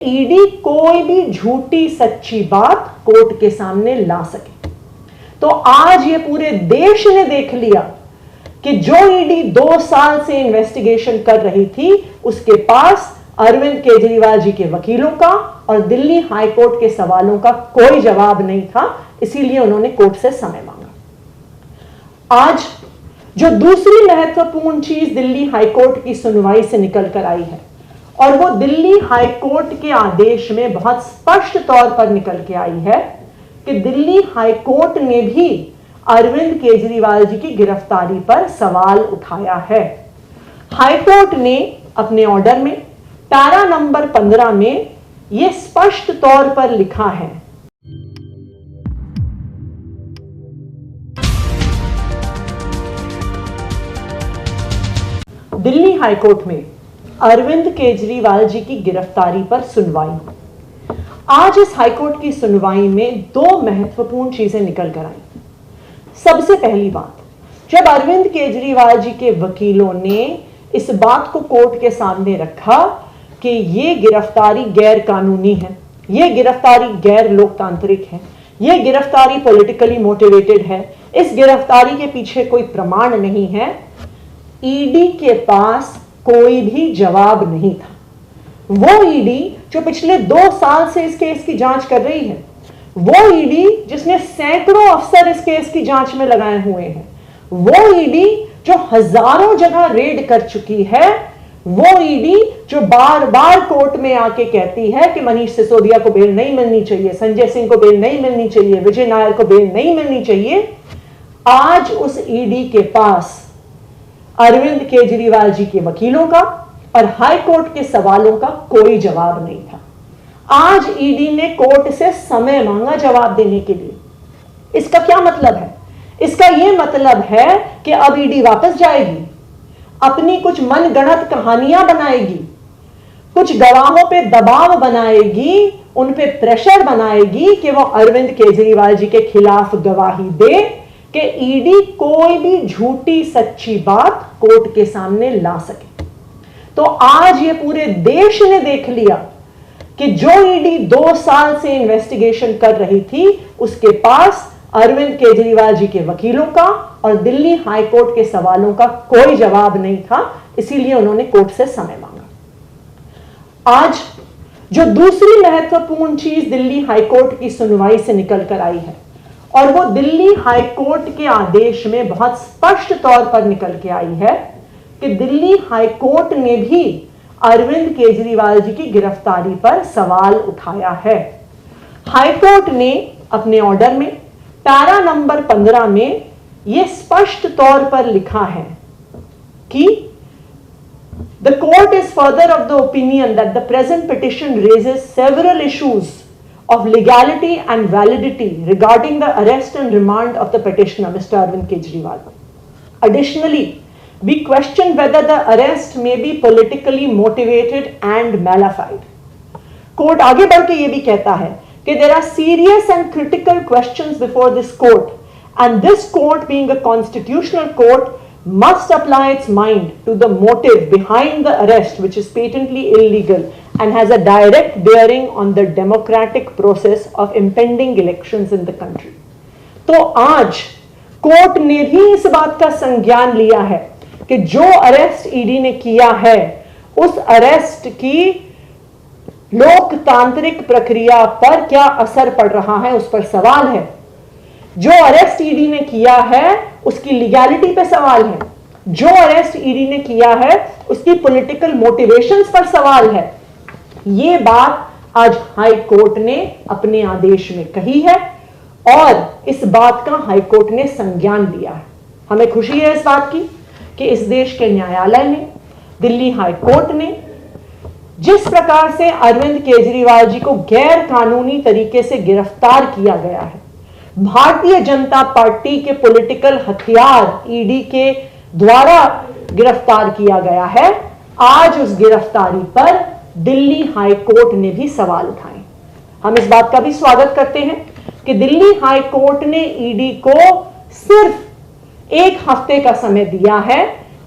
ED कोई भी झूठी सच्ची बात कोर्ट के सामने ला सके। तो आज ये पूरे देश ने देख लिया कि जो ईडी 2 साल से इन्वेस्टिगेशन कर रही थी उसके पास अरविंद केजरीवाल जी के वकीलों का और दिल्ली हाई कोर्ट के सवालों का कोई जवाब नहीं था, इसीलिए उन्होंने कोर्ट से समय मांगा। आज जो दूसरी महत्वपूर्ण चीज दिल्ली हाई कोर्ट की सुनवाई से निकल कर आई है और वो दिल्ली हाई कोर्ट के आदेश में बहुत स्पष्ट तौर पर निकल के आई है कि दिल्ली हाई कोर्ट ने भी अरविंद केजरीवाल जी की गिरफ्तारी पर सवाल उठाया है। हाई कोर्ट ने अपने ऑर्डर में पैरा नंबर 15 में यह स्पष्ट तौर पर लिखा है, दिल्ली हाई कोर्ट में अरविंद केजरीवाल जी की गिरफ्तारी पर सुनवाई। आज इस हाईकोर्ट की सुनवाई में 2 महत्वपूर्ण चीजें निकल कर आई। सबसे पहली बात, जब अरविंद केजरीवाल जी के वकीलों ने इस बात को कोर्ट के सामने रखा कि ये गिरफ्तारी गैर कानूनी है, ये गिरफ्तारी गैर लोकतांत्रिक है, ये गिरफ्तारी पॉलिटिकली मोटिवेटेड है, इस गिरफ्तारी के पीछे कोई प्रमाण नहीं है, ईडी के पास कोई भी जवाब नहीं था। वो ईडी जो पिछले 2 साल से इस केस की जांच कर रही है, वो ईडी जिसने सैकड़ों अफसर इस केस की जांच में लगाए हुए हैं, वो ईडी जो हजारों जगह रेड कर चुकी है, वो ईडी जो बार बार कोर्ट में आके कहती है कि मनीष सिसोदिया को बेल नहीं मिलनी चाहिए, संजय सिंह को बेल नहीं मिलनी चाहिए, विजय नायर को बेल नहीं मिलनी चाहिए, आज उस ईडी के पास अरविंद केजरीवाल जी के वकीलों का और हाई कोर्ट के सवालों का कोई जवाब नहीं था। आज ईडी ने कोर्ट से समय मांगा जवाब देने के लिए। इसका क्या मतलब है? इसका यह मतलब है कि अब ईडी वापस जाएगी, अपनी कुछ मनगढ़ंत कहानियां बनाएगी, कुछ गवाहों पे दबाव बनाएगी, उन पे प्रेशर बनाएगी कि वो अरविंद केजरीवाल जी के खिलाफ गवाही दे कि ईडी कोई भी झूठी सच्ची बात कोर्ट के सामने ला सके। तो आज ये पूरे देश ने देख लिया कि जो ईडी 2 साल से इन्वेस्टिगेशन कर रही थी उसके पास अरविंद केजरीवाल जी के वकीलों का और दिल्ली हाई कोर्ट के सवालों का कोई जवाब नहीं था, इसीलिए उन्होंने कोर्ट से समय मांगा। आज जो दूसरी महत्वपूर्ण चीज दिल्ली हाई कोर्ट की सुनवाई से निकल कर आई है और वो दिल्ली हाई कोर्ट के आदेश में बहुत स्पष्ट तौर पर निकल के आई है कि दिल्ली हाई कोर्ट ने भी अरविंद केजरीवाल जी की गिरफ्तारी पर सवाल उठाया है। हाई कोर्ट ने अपने ऑर्डर में पैरा नंबर 15 में यह स्पष्ट तौर पर लिखा है कि the court is further of the opinion that the present petition raises several issues of legality and validity regarding the arrest and remand of the petitioner, Mr. Arvind Kejriwal. Additionally, we question whether the arrest may be politically motivated and malafide. Court आगे बढ़ के ये भी कहता है कि there are serious and critical questions before this court, and this court, being a constitutional court, must apply its mind to the motive behind the arrest, which is patently illegal and has a direct bearing on the democratic process of impending elections in the country. तो आज court ने भी इस बात का संज्ञान लिया है कि जो अरेस्ट ईडी ने किया है उस अरेस्ट की लोकतांत्रिक प्रक्रिया पर क्या असर पड़ रहा है, उस पर सवाल है। जो अरेस्ट ईडी ने किया है उसकी लीगैलिटी पे सवाल है, जो अरेस्ट ईडी ने किया है उसकी पॉलिटिकल मोटिवेशंस पर सवाल है। ये बात आज हाई कोर्ट ने अपने आदेश में कही है और इस बात का हाई कोर्ट ने संज्ञान लिया है। हमें खुशी है इस बात की कि इस देश के न्यायालय ने, दिल्ली हाई कोर्ट ने जिस प्रकार से अरविंद केजरीवाल जी को गैर कानूनी तरीके से गिरफ्तार किया गया है, भारतीय जनता पार्टी के पॉलिटिकल हथियार ईडी के द्वारा गिरफ्तार किया गया है, आज उस गिरफ्तारी पर दिल्ली हाई कोर्ट ने भी सवाल उठाए। हम इस बात का भी स्वागत करते हैं कि दिल्ली हाई कोर्ट ने ईडी को सिर्फ 1 हफ्ते का समय दिया है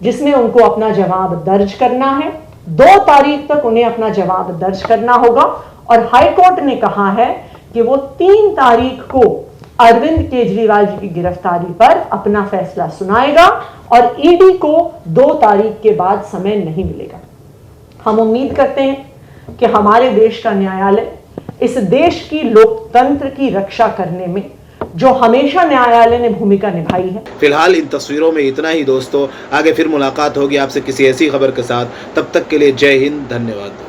जिसमें उनको अपना जवाब दर्ज करना है, 2 तारीख तक उन्हें अपना जवाब दर्ज करना होगा और हाईकोर्ट ने कहा है कि वो 3 तारीख को अरविंद केजरीवाल जी की गिरफ्तारी पर अपना फैसला सुनाएगा और ईडी को 2 तारीख के बाद समय नहीं मिलेगा। हम उम्मीद करते हैं कि हमारे देश का न्यायालय इस देश की लोकतंत्र की रक्षा करने में जो हमेशा न्यायालय ने भूमिका निभाई है। फिलहाल इन तस्वीरों में इतना ही दोस्तों, आगे फिर मुलाकात होगी आपसे किसी ऐसी खबर के साथ। तब तक के लिए जय हिंद, धन्यवाद।